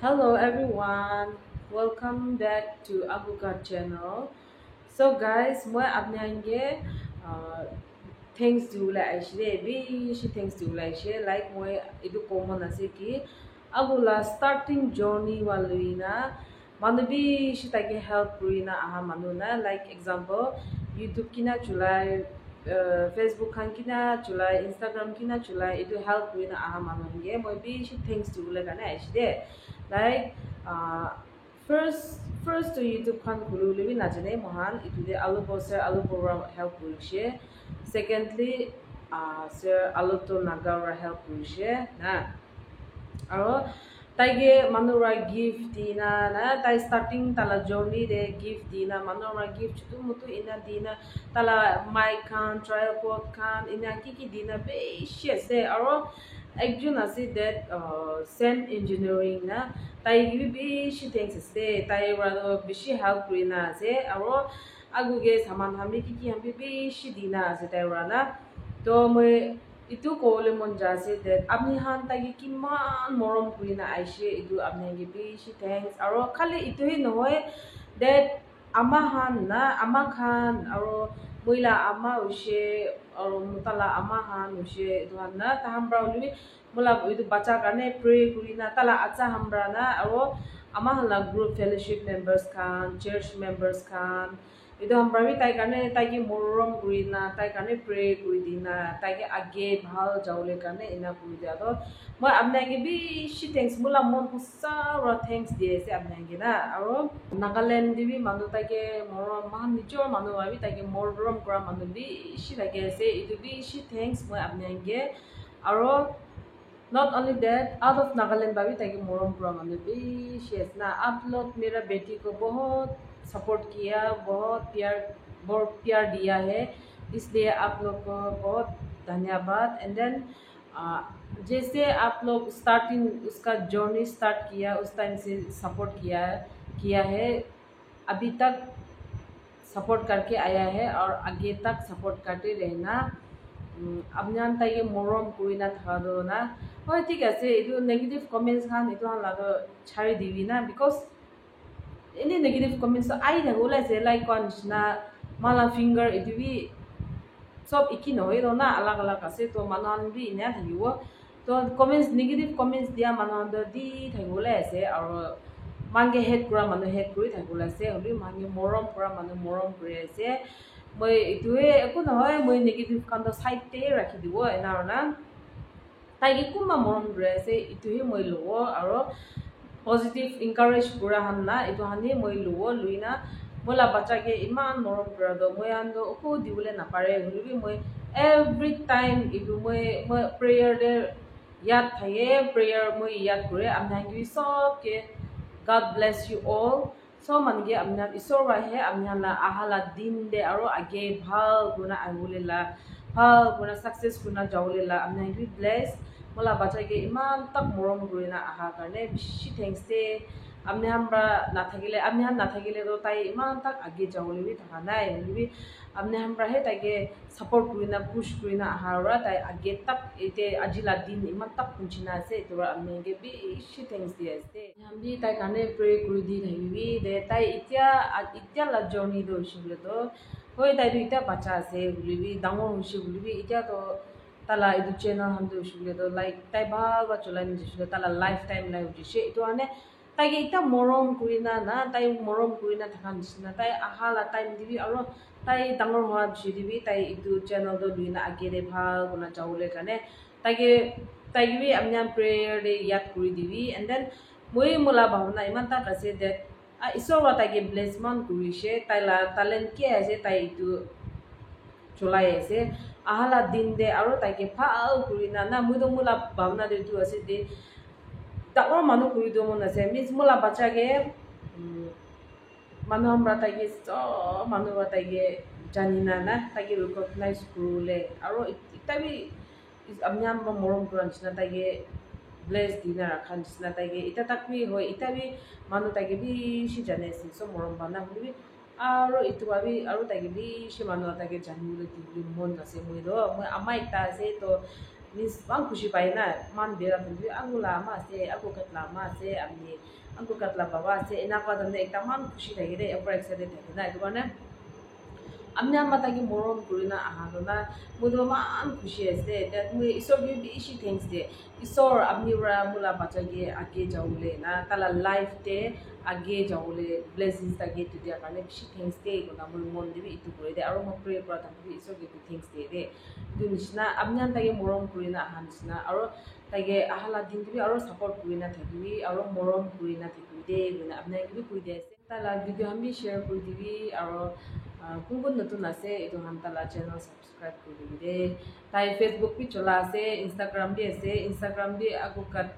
Hello everyone, welcome back to Aguka channel. So guys, moi apne hange things do like she be she things do like she like moi idu common ase ki agula starting journey waluina manu bi she take help ruina aha manu na like example YouTube kina chulai Facebook kan kina chulai Instagram kina chulai itu help ruina aha manu hange moi bi she things do like kana she like first to YouTube kan khulu lebi najane mohan itu de alu poster alu program help kurishe secondly sir alu to nagara help kurishe na aro taige manura gift dina na tai starting tala journey de gift dina manura gift chutu mutu ina dina tala mic kan tripod kan ina kiki dina beshi ase aro একজন আছে that same engineering na tai gibi beshi things ase tai rado beshi help kurina ase aro aguge saman hambi kiki hambi beshi dina ase tai rana to moi itu kole mon jase that apni han tagi kiman morom kurina aishe itu apni ge beshi thanks aro khali itu hi noy that ama han na ama khan aro moila ama ushe aro mutala ama han ushe itu han na ta hambra uli mola itu bacha karne pray kurina tala acha hambra na aro ama hala group fellowship members khan church members khan itu hambra bi tai karne tai ki morom kurina tai karne pray kuri dina tai ki age bhal jaule karne ina kuri dia to moi apna ge bi shi thanks mola mon husa ro thanks die se apna ge na aro Nagaland dibi manu tai ke morom man nijor manu abi tai ke morom kora manu bi shi lage se itu bi shi thanks moi apna ge aro not only that out of Nagaland बाबी ताकि मोरम programme में भी शेष ना आप लोग मेरा बेटी को बहुत सपोर्ट किया बहुत प्यार दिया है इसलिए आप लोग को बहुत धन्यवाद एंड देन जैसे आप लोग स्टार्टिंग उसका जर्नी स्टार्ट किया उस टाइम से सपोर्ट किया है अभी तक सपोर्ट करके आया है और आगे तक सपोर्ट करते रहना আপনার তাইকে মরম করি না থাকা দো না হয় ঠিক আছে এইটো নেগেটিভ কমেন্টস খান এইটো হান লাগো ছাড়ি দিবি না বিকজ এনে নেগেটিভ কমেন্টস আই থাকো ওলাইছে লাইক কোৱা নিচিনা মালা ফিংগাৰ এইটো বি চব একি নহয় ৰ না আলাগ আলাগ আছে তো মানুহন বি এনে থাকিব তো কমেন্টস নেগেটিভ কমেন্টস দিয়া মানুহন দি থাকিব ওলাইছে আৰু mange হেড কৰা মানুহ হেড কৰি থাকিব ওলাইছে হ'লে mange মৰম কৰা মানুহ মৰম কৰি আছে মই এইটোৱে একো নহয় মই নেগেটিভ কাণ্ড চাইডতে ৰাখি দিব এনাৰণা তাইকে কোনোবা মৰম কৰি আছে এইটোহে মই ল'ব আৰু পজিটিভ ইনকাৰেজ কৰা হান না এইটো হানি মই ল'ব লৈ না মোলা বাচ্চাকে ইমান মৰম কৰা দ মই আনো একো দিবলৈ নাপাৰে হ'লেবি মই এভৰি টাইম এইটো মই প্ৰেয়াৰ দে ইয়াত থাকে প্ৰেয়াৰ মই ইয়াত কৰে আমি চবকে God bless you all so mangi amna isor wa he amna la ahala din de aro age bhal guna agulela bhal guna success guna jawlela amna gi bless mola bacha ge iman tak morom gurina aha karne bishi thanks te amne hambra na thagile do tai iman tak age jawle bi thaka nai bi amne hambra he tai ge support gurina push gurina aha ra tai age tak ete ajila din iman tak punchina se to amne ge bishi thanks te ase hambi tai karne pray kuri di thakibi de tai itya la journey do shule to hoi tai du ita bacha ase bulibi dangor hoshi bulibi itya to tala edu channel hamdu shule to like tai bhal ba cholai ni shule tala lifetime life jise itu ane tai ge ita morom kurina na tai morom kurina thakan disna tai ahala time dibi aro tai dangor hoa dibi tai edu channel do luina agere bhal guna jaule kane tai ge bi amnyam prayer de yat kuri dibi and then moi mola bhavna iman ta kase that isor wa tai ge bless man kurise tai la talent ke ase tai edu cholai ase ahala din de aro tai ge phal kurina na mudo mola bhavna de tu ase de takor manu kuri do mon ase means mola bacha ge manu amra tai ge so manu wa tai ge janina na tai ge recognize kurule aro itabi amnyam morom kuran china tai ge bless dina rakhan jisna taige ita takbi hoi ita bi manu taige bi shi jane si so morom bana huli aro itu abi aro taige bi shi manu taige janule tibli mon ase moi do moi ama ita ase to means bang khushi pai na man bera tu aku lama se aku kat lama se amni aku kat la bawa se ina pa dan ekta man khushi thaki de over excited thaki na etu karone amni amma taki morom kurina ahano na mudo man khushi ase that mui isor bi bishi thanks de isor amni ra mula bacha ge age jaule na tala life te age jaule blessings ta ge tu dia karone bishi thanks de kona mui mon de bi itu kore de aro mo pray kora ta bi isor ge thanks de du nishna amni taki morom kurina ahan nishna aro tage ahala din bi aro support kurina thakibi aro morom kurina thakibi de guna amni ge bi koi de ase tala video ham bi share kori dibi aro কোন নতুন আছে এইটো হামতালা channel subscribe কৰি দিবি দে তাই Facebook B চলা আছে Instagram B আছে ইনষ্টাগ্ৰাম বি আগুকাত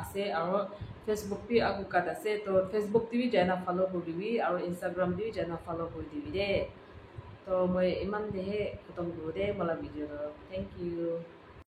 আছে আৰু ফেসবুক বি আগুকাত আছে তো ফেসবুক বি জানা ফলো কৰি দিবি আৰু ইনষ্টাগ্ৰাম বি জানা ফলো কৰি দিবি দে তো মই ইমান দেহে খতম কৰো দে মলা ভিডিঅ' থেংক ইউ